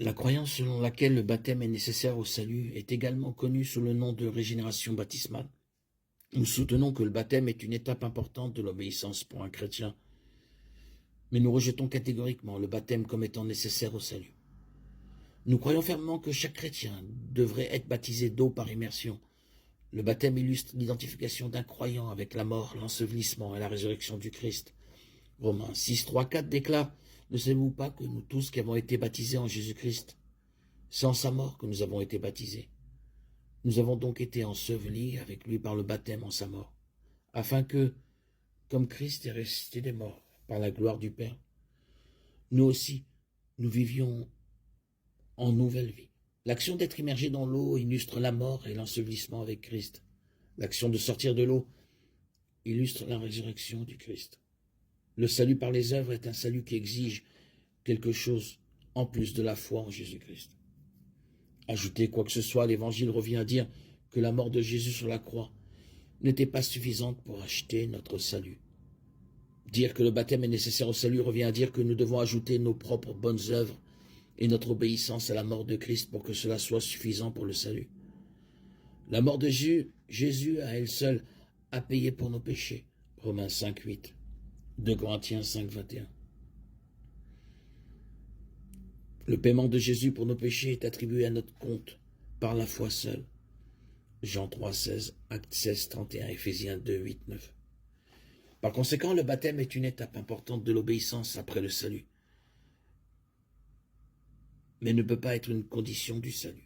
La croyance selon laquelle le baptême est nécessaire au salut est également connue sous le nom de régénération baptismale. Nous soutenons que le baptême est une étape importante de l'obéissance pour un chrétien, mais nous rejetons catégoriquement le baptême comme étant nécessaire au salut. Nous croyons fermement que chaque chrétien devrait être baptisé d'eau par immersion. Le baptême illustre l'identification d'un croyant avec la mort, l'ensevelissement et la résurrection du Christ. Romains 6, 3, 4 déclare « Ne savez-vous pas que nous tous qui avons été baptisés en Jésus-Christ, c'est en sa mort que nous avons été baptisés. Nous avons donc été ensevelis avec lui par le baptême en sa mort, afin que, comme Christ est ressuscité des morts par la gloire du Père, nous aussi, nous vivions en nouvelle vie. » L'action d'être immergé dans l'eau illustre la mort et l'ensevelissement avec Christ. L'action de sortir de l'eau illustre la résurrection du Christ. Le salut par les œuvres est un salut qui exige quelque chose en plus de la foi en Jésus-Christ. Ajouter quoi que ce soit, l'Évangile revient à dire que la mort de Jésus sur la croix n'était pas suffisante pour acheter notre salut. Dire que le baptême est nécessaire au salut revient à dire que nous devons ajouter nos propres bonnes œuvres et notre obéissance à la mort de Christ pour que cela soit suffisant pour le salut. La mort de Jésus à elle seule a payé pour nos péchés. Romains 5, 8. 2 Corinthiens 5, 21. Le paiement de Jésus pour nos péchés est attribué à notre compte par la foi seule. Jean 3, 16, Actes 16, 31, Éphésiens 2, 8, 9. Par conséquent, le baptême est une étape importante de l'obéissance après le salut, mais ne peut pas être une condition du salut.